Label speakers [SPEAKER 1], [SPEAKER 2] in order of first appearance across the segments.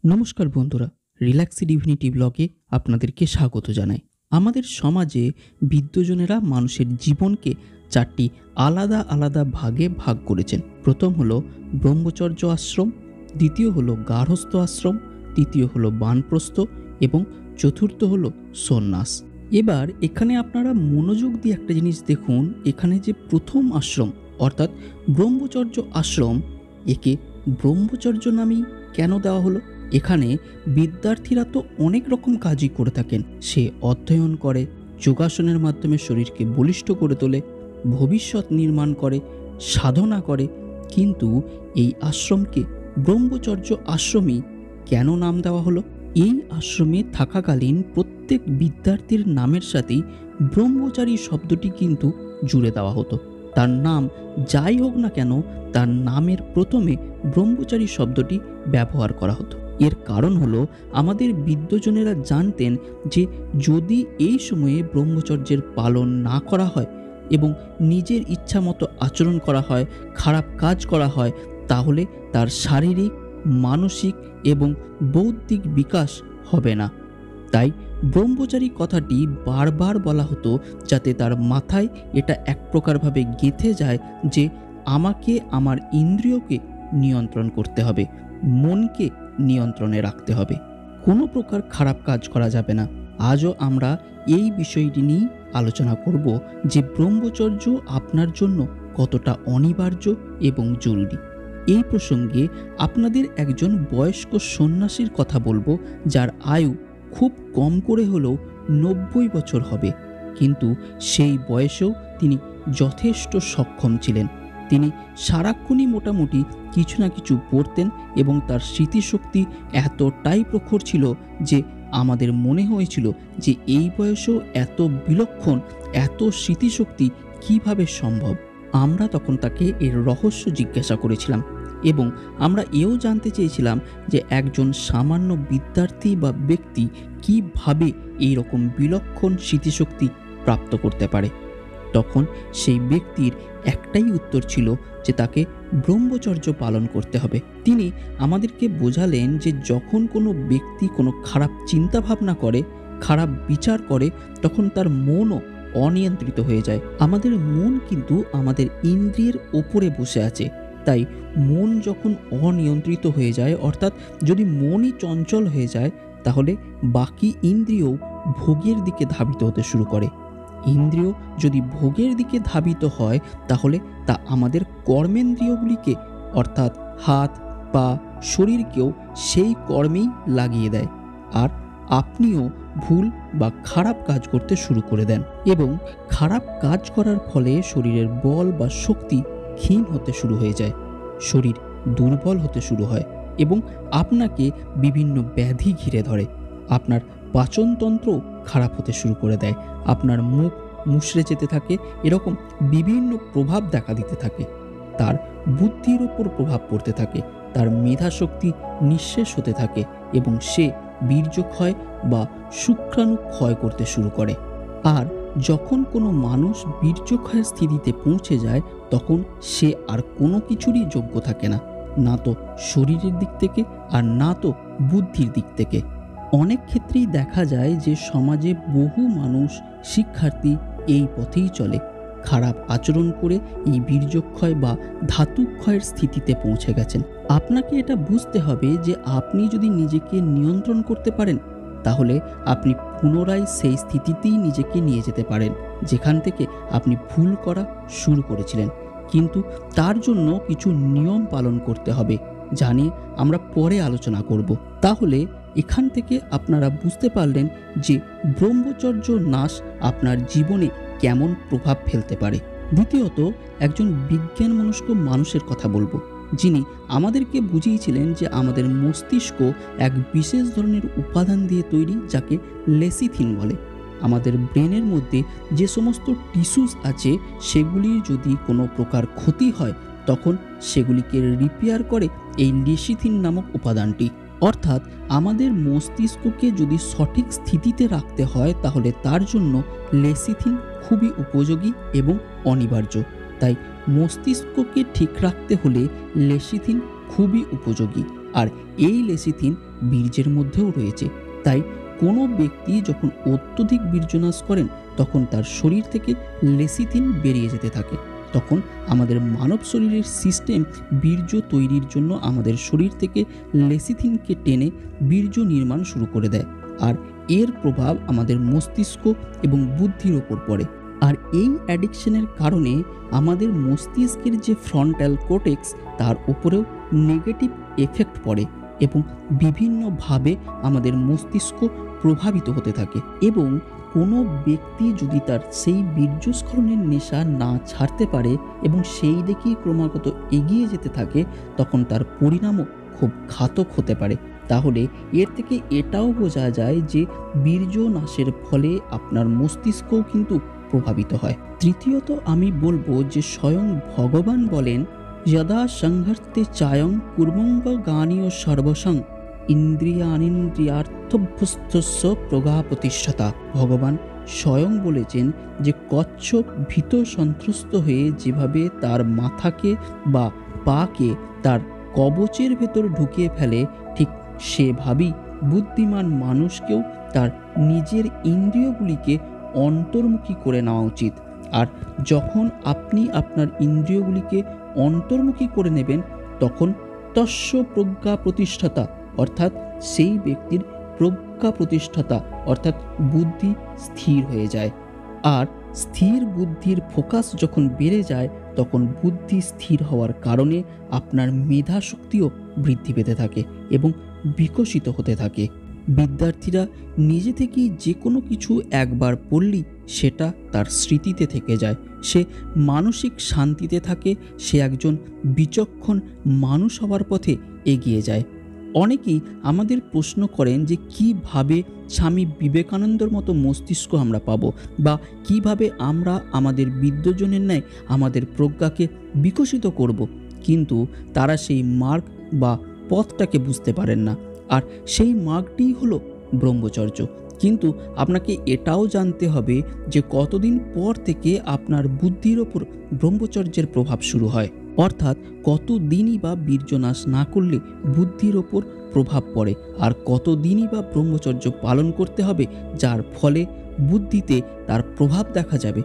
[SPEAKER 1] নমস্কার বন্ধুরা, রিল্যাক্সি ডিভিনিটি ব্লগে আপনাদেরকে স্বাগত জানাই। আমাদের সমাজে বিদ্বজনেরা মানুষের জীবনকে চারটি আলাদা আলাদা ভাগে ভাগ করেছেন। প্রথম হলো ব্রহ্মচর্য আশ্রম, দ্বিতীয় হলো গার্হস্থ আশ্রম, তৃতীয় হলো বানপ্রস্থ এবং চতুর্থ হলো সন্ন্যাস। এবার এখানে আপনারা মনোযোগ দিয়ে একটা জিনিস দেখুন, এখানে যে প্রথম আশ্রম অর্থাৎ ব্রহ্মচর্য আশ্রম, একে ব্রহ্মচর্য নামেই কেন দেওয়া হলো? এখানে বিদ্যার্থীরা তো অনেক রকম কাজই করে থাকেন। সে অধ্যয়ন করে, যোগাসনের মাধ্যমে শরীরকে বলিষ্ঠ করে তোলে, ভবিষ্যৎ নির্মাণ করে, সাধনা করে। কিন্তু এই আশ্রমকে ব্রহ্মচর্য আশ্রমই কেন নাম দেওয়া হলো? এই আশ্রমে থাকাকালীন প্রত্যেক বিদ্যার্থীর নামের সাথেই ব্রহ্মচারী শব্দটি কিন্তু জুড়ে দেওয়া হতো। তার নাম যাই হোক না কেন, তার নামের প্রথমে ব্রহ্মচারী শব্দটি ব্যবহার করা হতো। এর কারণ হলো আমাদের বিদ্বজনেরা জানতেন যে যদি এই সময়ে ব্রহ্মচর্যের পালন না করা হয় এবং নিজের ইচ্ছা মতো আচরণ করা হয়, খারাপ কাজ করা হয়, তাহলে তার শারীরিক, মানসিক এবং বৌদ্ধিক বিকাশ হবে না। তাই ব্রহ্মচারী কথাটি বারবার বলা হতো, যাতে তার মাথায় এটা এক প্রকারভাবে গেঁথে যায় যে আমাকে আমার ইন্দ্রিয়কে নিয়ন্ত্রণ করতে হবে, মনকে নিয়ন্ত্রণে রাখতে হবে, কোনো প্রকার খারাপ কাজ করা যাবে না। আজও আমরা এই বিষয়টি নিয়ে আলোচনা করব যে ব্রহ্মচর্য আপনার জন্য কতটা অনিবার্য এবং জরুরি। এই প্রসঙ্গে আপনাদের একজন বয়স্ক সন্ন্যাসীর কথা বলবো, যার আয়ু খুব কম করে হলেও 90 বছর হবে, কিন্তু সেই বয়সেও তিনি যথেষ্ট সক্ষম ছিলেন। তিনি সারাক্ষণই মোটামুটি কিছু না কিছু পড়তেন এবং তার স্মৃতিশক্তি এতটাই প্রখর ছিল যে আমাদের মনে হয়েছিল যে এই বয়সেও এত বিলক্ষণ, এত স্মৃতিশক্তি কিভাবে সম্ভব। আমরা তখন তাকে এর রহস্য জিজ্ঞাসা করেছিলাম এবং আমরা এও জানতে চেয়েছিলাম যে একজন সামান্য বিদ্যার্থী বা ব্যক্তি কিভাবে এই রকম বিলক্ষণ স্মৃতিশক্তি প্রাপ্ত করতে পারে। তখন সেই ব্যক্তির একটাই উত্তর ছিল যে তাকে ব্রহ্মচর্য পালন করতে হবে। তিনি আমাদেরকে বোঝালেন যে যখন কোনো ব্যক্তি কোনো খারাপ চিন্তা ভাবনা করে, খারাপ বিচার করে, তখন তার মনও অনিয়ন্ত্রিত হয়ে যায়। আমাদের মন কিন্তু আমাদের ইন্দ্রিয়ের ওপরে বসে আছে। তাই মন যখন অনিয়ন্ত্রিত হয়ে যায়, অর্থাৎ যদি মনই চঞ্চল হয়ে যায়, তাহলে বাকি ইন্দ্রিয় ভোগের দিকে ধাবিত হতে শুরু করে। ইন্দ্রিয় যদি ভোগের দিকে ধাবিত হয়, তাহলে তা আমাদের কর্মেন্দ্রিয়গুলিকে অর্থাৎ হাত, পা, শরীরকেও সেই কর্মেই লাগিয়ে দেয়, আর আপনিও ভুল বা খারাপ কাজ করতে শুরু করে দেন এবং খারাপ কাজ করার ফলে শরীরের বল বা শক্তি ক্ষীণ হতে শুরু হয়ে যায়, শরীর দুর্বল হতে শুরু হয় এবং আপনাকে বিভিন্ন ব্যাধি ঘিরে ধরে। আপনার পাচনতন্ত্র খারাপ হতে শুরু করে দেয়, আপনার মুখ মুষড়ে যেতে থাকে, এরকম বিভিন্ন প্রভাব দেখা দিতে থাকে। তার বুদ্ধির ওপর প্রভাব পড়তে থাকে, তার মেধাশক্তি নিঃশেষ হতে থাকে এবং সে বীর্যক্ষয় বা শুক্রাণু ক্ষয় করতে শুরু করে। আর যখন কোনো মানুষ বীর্যক্ষয়ের স্থিতিতে পৌঁছে যায়, তখন সে আর কোনো কিছুরই যোগ্য থাকে না, না তো শরীরের দিক থেকে আর না তো বুদ্ধির দিক থেকে। অনেক ক্ষেত্রেই দেখা যায় যে সমাজে বহু মানুষ, শিক্ষার্থী এই পথেই চলে, খারাপ আচরণ করে এই বীর্যক্ষয় বা ধাতুক্ষয়ের স্থিতিতে পৌঁছে গেছেন। আপনাকে এটা বুঝতে হবে যে আপনি যদি নিজেকে নিয়ন্ত্রণ করতে পারেন, তাহলে আপনি পুনরায় সেই স্থিতিতেই নিজেকে নিয়ে যেতে পারেন যেখান থেকে আপনি ভুল করা শুরু করেছিলেন। কিন্তু তার জন্য কিছু নিয়ম পালন করতে হবে, যা নিয়ে আমরা পরে আলোচনা করব। তাহলে এখান থেকে আপনারা বুঝতে পারলেন যে ব্রহ্মচর্য নাশ আপনার জীবনে কেমন প্রভাব ফেলতে পারে। দ্বিতীয়ত, একজন বিজ্ঞানমনস্ক মানুষের কথা বলবো, যিনি আমাদেরকে বুঝিয়েছিলেন যে আমাদের মস্তিষ্ক এক বিশেষ ধরনের উপাদান দিয়ে তৈরি, যাকে লেসিথিন বলে। আমাদের ব্রেনের মধ্যে যে সমস্ত টিস্যুস আছে, সেগুলির যদি কোনো প্রকার ক্ষতি হয়, তখন সেগুলিকে রিপেয়ার করে এই লেসিথিন নামক উপাদানটি। অর্থাৎ আমাদের মস্তিষ্ককে যদি সঠিক স্থিতিতে রাখতে হয়, তাহলে তার জন্য লেসিথিন খুবই উপযোগী এবং অনিবার্য। তাই মস্তিষ্ককে ঠিক রাখতে হলে লেসিথিন খুবই উপযোগী, আর এই লেসিথিন বীর্যের মধ্যেও রয়েছে। তাই কোনো ব্যক্তি যখন অত্যধিক বীর্যনাশ করেন তখন তার শরীর থেকে লেসিথিন বেরিয়ে যেতে থাকে। তখন আমাদের মানব শরীরের সিস্টেম বীর্য তৈরির জন্য আমাদের শরীর থেকে লেসিথিনকে টেনে বীর্য নির্মাণ শুরু করে দেয়, আর এর প্রভাব আমাদের মস্তিষ্ক এবং বুদ্ধির ওপর পড়ে। আর এই অ্যাডিকশনের কারণে আমাদের মস্তিষ্কের যে ফ্রন্টাল কর্টেক্স তার উপরেও নেগেটিভ এফেক্ট পড়ে এবং বিভিন্নভাবে আমাদের মস্তিষ্ক প্রভাবিত হতে থাকে। এবং কোনো ব্যক্তি যদি তার সেই বীর্যস্খলনের নেশা না ছাড়তে পারে এবং সেই দিকেই ক্রমাগত এগিয়ে যেতে থাকে, তখন তার পরিণামও খুব ঘাতক হতে পারে। তাহলে এর থেকে এটাও বোঝা যায় যে বীর্য নাশের ফলে আপনার মস্তিষ্কও কিন্তু প্রভাবিত হয়। তৃতীয়ত আমি বলবো যে স্বয়ং ভগবান বলেন, যদা সংহর্তে চায়ং কুর্মঙ্গ গানীয় সর্বসং ইন্দ্রিয়ানিন্দ্রিয়ার্থভ্যস্তস্য প্রগা প্রতিষ্ঠাতা। ভগবান স্বয়ং বলেছেন যে কচ্ছপ ভীত সন্ত্রস্ত হয়ে যেভাবে তার মাথাকে বা পাকে তার কবচের ভেতর ঢুকিয়ে ফেলে, ঠিক সেভাবেই বুদ্ধিমান মানুষকেও তার নিজের ইন্দ্রিয়গুলিকে অন্তর্মুখী করে নেওয়া উচিত। আর যখন আপনি আপনার ইন্দ্রিয়গুলিকে অন্তর্মুখী করে নেবেন তখন তস্য প্রজ্ঞা প্রতিষ্ঠাতা, অর্থাৎ সেই ব্যক্তির প্রজ্ঞা প্রতিষ্ঠাতা অর্থাৎ বুদ্ধি স্থির হয়ে যায়। আর স্থির বুদ্ধির ফোকাস যখন বেড়ে যায় তখন বুদ্ধি স্থির হওয়ার কারণে আপনার মেধা শক্তিও বৃদ্ধি পেতে থাকে এবং বিকশিত হতে থাকে। বিদ্যার্থীরা নিজে থেকেই যে কোনো কিছু একবার পড়লেই সেটা তার স্মৃতিতে থেকে যায়, সে মানসিক শান্তিতে থাকে, সে একজন বিচক্ষণ মানুষ হওয়ার পথে এগিয়ে যায়। অনেকেই আমাদের প্রশ্ন করেন যে কিভাবে স্বামী বিবেকানন্দর মতো মস্তিষ্ক আমরা পাবো, বা কিভাবে আমরা আমাদের বিদ্যজনের ন্যায় আমাদের প্রজ্ঞাকে বিকশিত করব। কিন্তু তারা সেই মার্গ বা পথটাকে বুঝতে পারেন না, আর সেই মার্গটিই হলো ব্রহ্মচর্য। কিন্তু আপনাকে এটাও জানতে হবে যে কতদিন পর থেকে আপনার বুদ্ধির ওপর ব্রহ্মচর্যের প্রভাব শুরু হয়, অর্থাৎ কতদিনই বা বীর্যনাশ না করলে বুদ্ধির ওপর প্রভাব পড়ে, আর কতদিনই বা ব্রহ্মচর্য পালন করতে হবে যার ফলে বুদ্ধিতে তার প্রভাব দেখা যাবে।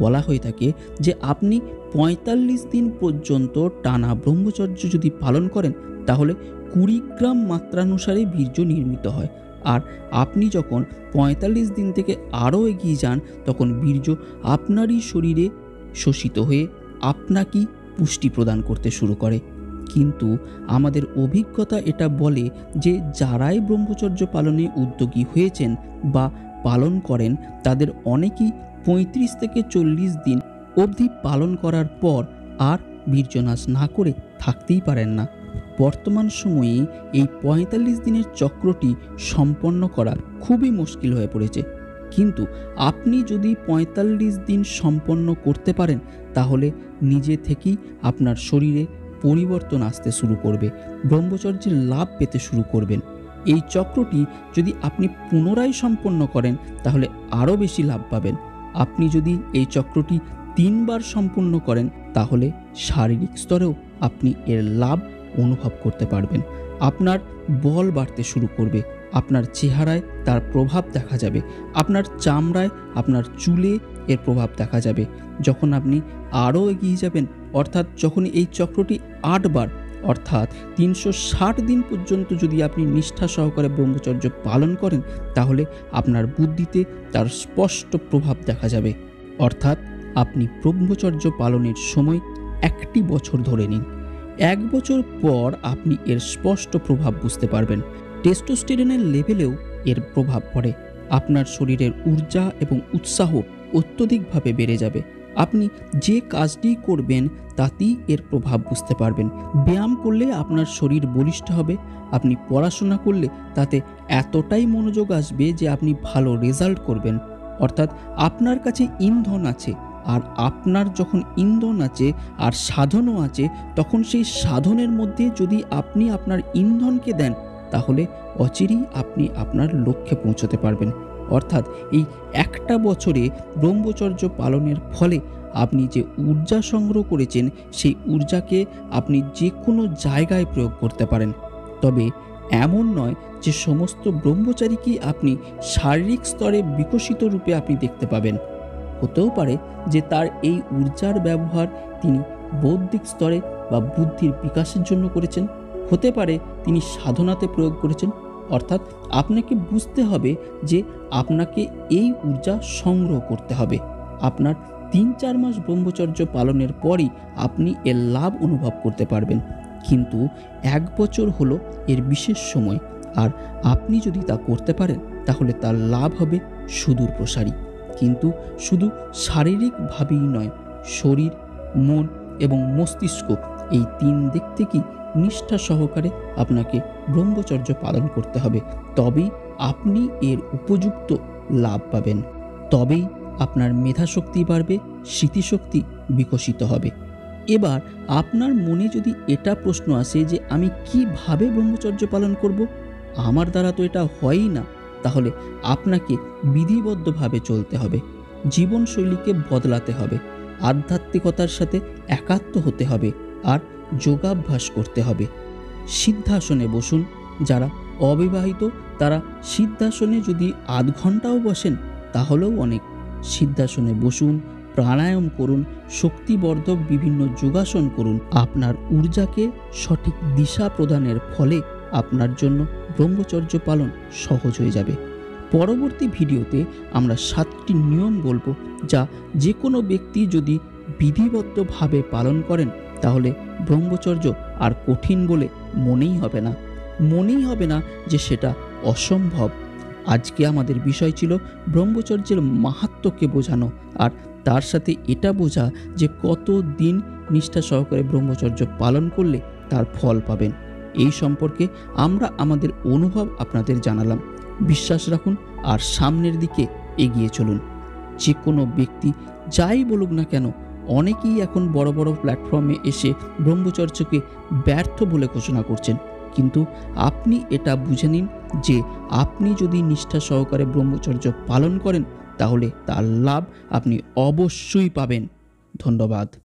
[SPEAKER 1] বলা হয়ে থাকে যে আপনি ৪৫ দিন পর্যন্ত টানা ব্রহ্মচর্য যদি পালন করেন তাহলে ২০ গ্রাম মাত্রানুসারে বীর্য নির্মিত হয়, আর আপনি যখন ৪৫ দিন থেকে আরও এগিয়ে যান তখন বীর্য আপনারই শরীরে শোষিত হয়ে আপনাকেই পুষ্টি প্রদান করতে শুরু করে। কিন্তু আমাদের অভিজ্ঞতা এটা বলে যে যারাই ব্রহ্মচর্য পালনে উদ্যোগী হয়েছেন বা পালন করেন তাদের অনেকেই ৩৫ থেকে ৪০ দিন অবধি পালন করার পর আর বীর্যনাশ না করে থাকতেই পারেন না। বর্তমান সময়ে এই ৪৫ দিনের চক্রটি সম্পন্ন করা খুবই মুশকিল হয়ে পড়েছে, কিন্তু আপনি যদি ৪৫ দিন সম্পন্ন করতে পারেন তাহলে নিজে থেকেই আপনার শরীরে পরিবর্তন আসতে শুরু করবে, ব্রহ্মচর্যের লাভ পেতে শুরু করবেন। এই চক্রটি যদি আপনি পুনরায় সম্পন্ন করেন তাহলে আরও বেশি লাভ পাবেন। আপনি যদি এই চক্রটি ৩ বার সম্পূর্ণ করেন তাহলে শারীরিক স্তরেও আপনি এর লাভ অনুভব করতে পারবেন। আপনার বল বাড়তে শুরু করবে, আপনার চেহারায় তার প্রভাব দেখা যাবে, আপনার চামড়ায়, আপনার চুলে এর প্রভাব দেখা যাবে। যখন আপনি আরও এগিয়ে যাবেন, অর্থাৎ যখন এই চক্রটি ৮ বার অর্থাৎ ৩৬০ দিন পর্যন্ত যদি আপনি নিষ্ঠা সহকারে ব্রহ্মচর্য পালন করেন তাহলে আপনার বুদ্ধিতে তার স্পষ্ট প্রভাব দেখা যাবে। অর্থাৎ আপনি ব্রহ্মচর্য পালনের সময় ১টি বছর ধরে নিন, ১ বছর পর আপনি এর স্পষ্ট প্রভাব বুঝতে পারবেন। টেস্টোস্টেরনের লেভেলেও এর প্রভাব পড়ে, আপনার শরীরের ঊর্জা এবং উৎসাহ অত্যধিকভাবে বেড়ে যাবে। আপনি যে কাজটি করবেন তাতেই এর প্রভাব বুঝতে পারবেন। ব্যায়াম করলে আপনার শরীর বলিষ্ঠ হবে, আপনি পড়াশোনা করলে তাতে এতটাই মনোযোগ আসবে যে আপনি ভালো রেজাল্ট করবেন। অর্থাৎ আপনার কাছে ইন্ধন আছে, আর আপনার যখন ইন্ধন আছে আর সাধনও আছে তখন সেই সাধনের মধ্যে যদি আপনি আপনার ইন্ধনকে দেন তাহলে অচিরেই আপনি আপনার লক্ষ্যে পৌঁছতে পারবেন। অর্থাৎ এই একটা বছরে ব্রহ্মচর্য পালনের ফলে আপনি যে ঊর্জা সংগ্রহ করেছেন সেই ঊর্জাকে আপনি যে কোনো জায়গায় প্রয়োগ করতে পারেন। তবে এমন নয় যে সমস্ত ব্রহ্মচারীকেই আপনি শারীরিক স্তরে বিকশিত রূপে আপনি দেখতে পাবেন। হতেও পারে যে তার এই ঊর্জার ব্যবহার তিনি বৌদ্ধিক স্তরে বা বুদ্ধির বিকাশের জন্য করেছেন, হতে পারে তিনি সাধনাতে প্রয়োগ করেছেন। অর্থাৎ আপনাকে বুঝতে হবে যে আপনাকে এই ঊর্জা সংগ্রহ করতে হবে। আপনার 3-4 মাস ব্রহ্মচর্য পালনের পরই আপনি এর লাভ অনুভব করতে পারবেন, কিন্তু 1 বছর হলো এর বিশেষ সময়। আর আপনি যদি তা করতে পারেন তাহলে তার লাভ হবে সুদূর প্রসারী। কিন্তু শুধু শারীরিকভাবেই নয়, শরীর, মন এবং মস্তিষ্ক এই 3 দিক থেকেই নিষ্ঠা সহকারে আপনাকে ব্রহ্মচর্য পালন করতে হবে। তবেই আপনি এর উপযুক্ত লাভ পাবেন। তবেই আপনার মেধাশক্তি বাড়বে, স্মৃতিশক্তি বিকশিত হবে। এবার আপনার মনে যদি এটা প্রশ্ন আসে যে আমি কিভাবে ব্রহ্মচর্য পালন করব, আমার দ্বারা তো এটা হয়ই না, তাহলে আপনাকে বিধিবদ্ধভাবে চলতে হবে, জীবনশৈলীকে বদলাতে হবে, আধ্যাত্মিকতার সাথে একাত্ম হতে হবে আর যোগাভ্যাস করতে হবে। সিদ্ধাসনে বসুন। যারা অবিবাহিত তারা সিদ্ধাসনে যদি আধ ঘন্টাও বসেন তাহলেও অনেক। সিদ্ধাসনে বসুন, প্রাণায়াম করুন, শক্তিবর্ধক বিভিন্ন যোগাসন করুন। আপনার ঊর্জাকে সঠিক দিশা প্রদানের ফলে আপনার জন্য ব্রহ্মচর্য পালন সহজ হয়ে যাবে। পরবর্তী ভিডিওতে আমরা 7টি নিয়ম বলবো, যা যে কোনো ব্যক্তি যদি বিধিবদ্ধভাবে পালন করেন তাহলে ব্রহ্মচর্য আর কঠিন বলে মনেই হবে না যে সেটা অসম্ভব। আজকে আমাদের বিষয় ছিল ব্রহ্মচর্যের মাহাত্ম্যকে বোঝানো, আর তার সাথে এটা বোঝা যে কত দিন নিষ্ঠা সহকারে ব্রহ্মচর্য পালন করলে তার ফল পাবেন। এই সম্পর্কে আমরা আমাদের অনুভব আপনাদের জানালাম। বিশ্বাস রাখুন আর সামনের দিকে এগিয়ে চলুন। যে কোনো ব্যক্তি যাই বলুক না কেন, অনেকেই এখন বড় বড় প্ল্যাটফর্মে এসে ব্রহ্মচর্যকে ব্যর্থ বলে ঘোষণা করছেন, কিন্তু আপনি এটা বুঝে নিন যে আপনি যদি নিষ্ঠা সহকারে ব্রহ্মচর্য পালন করেন তাহলে তার লাভ আপনি অবশ্যই পাবেন। ধন্যবাদ।